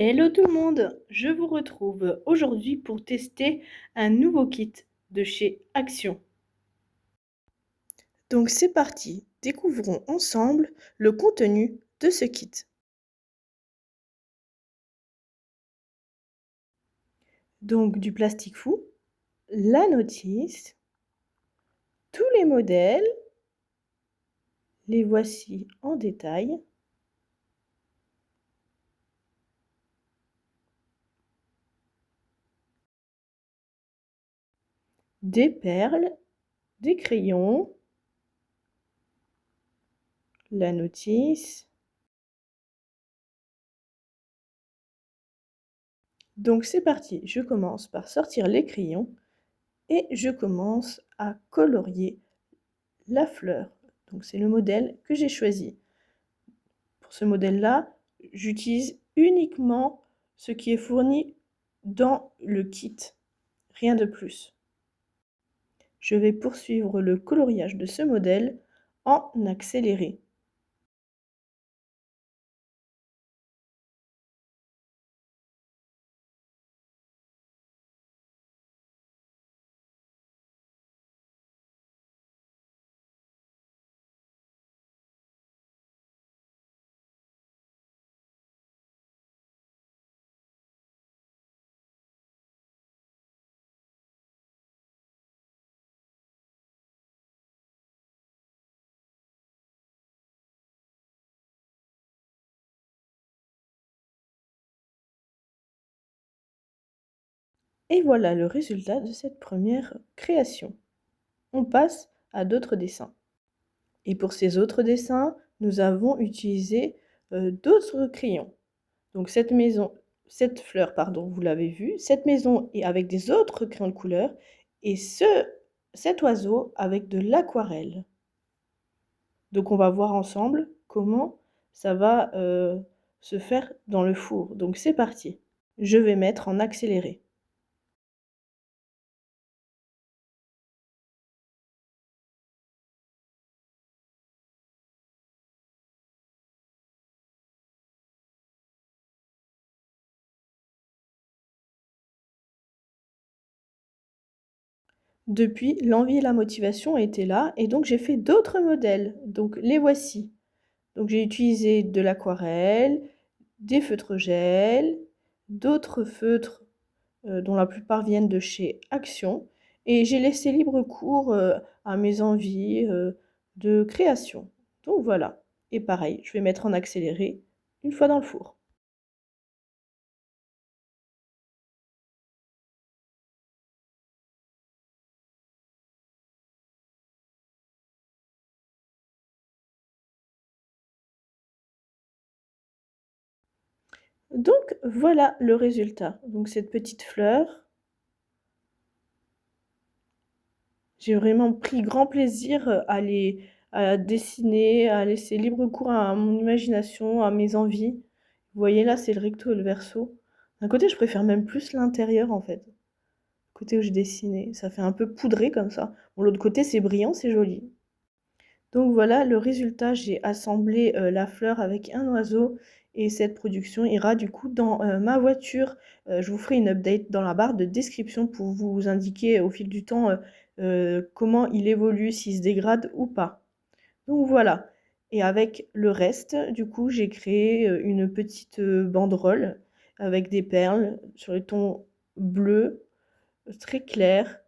Hello tout le monde, je vous retrouve aujourd'hui pour tester un nouveau kit de chez Action. Donc c'est parti, découvrons ensemble le contenu de ce kit. Donc du plastique fou, la notice, tous les modèles, les voici en détail. Des perles, des crayons, la notice. Donc c'est parti, je commence par sortir les crayons et je commence à colorier la fleur. Donc c'est le modèle que j'ai choisi. Pour ce modèle-là, j'utilise uniquement ce qui est fourni dans le kit, rien de plus. Je vais poursuivre le coloriage de ce modèle en accéléré. Et voilà le résultat de cette première création. On passe à d'autres dessins. Et pour ces autres dessins, nous avons utilisé d'autres crayons. Donc cette fleur, pardon, vous l'avez vu, cette maison est avec des autres crayons de couleur et cet oiseau avec de l'aquarelle. Donc on va voir ensemble comment ça va se faire dans le four. Donc c'est parti. Je vais mettre en accéléré. Depuis, l'envie et la motivation étaient là et donc j'ai fait d'autres modèles. Donc les voici. Donc j'ai utilisé de l'aquarelle, des feutres gel, d'autres feutres dont la plupart viennent de chez Action, et j'ai laissé libre cours à mes envies de création. Donc voilà. Et pareil, je vais mettre en accéléré une fois dans le four. Donc voilà le résultat. Donc cette petite fleur, j'ai vraiment pris grand plaisir à dessiner, à laisser libre cours à mon imagination, à mes envies. Vous voyez là, c'est le recto et le verso. D'un côté, je préfère même plus l'intérieur en fait. Côté où j'ai dessiné, ça fait un peu poudré comme ça. Bon, l'autre côté, c'est brillant, c'est joli. Donc voilà le résultat, j'ai assemblé la fleur avec un oiseau et cette production ira du coup dans ma voiture. Je vous ferai une update dans la barre de description pour vous indiquer au fil du temps comment il évolue, s'il se dégrade ou pas. Donc voilà. Et avec le reste, du coup, j'ai créé une petite banderole avec des perles sur les tons bleus, très clair.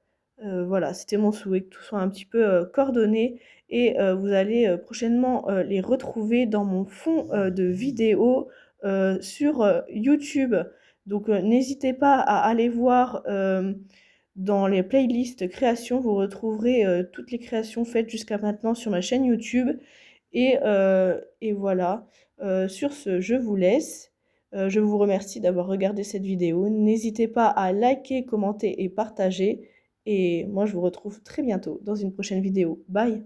Voilà, c'était mon souhait que tout soit un petit peu coordonné et vous allez prochainement les retrouver dans mon fond de vidéo sur YouTube. Donc n'hésitez pas à aller voir dans les playlists création, vous retrouverez toutes les créations faites jusqu'à maintenant sur ma chaîne YouTube. Et voilà, sur ce, je vous laisse. Je vous remercie d'avoir regardé cette vidéo. N'hésitez pas à liker, commenter et partager. Et moi, je vous retrouve très bientôt dans une prochaine vidéo. Bye!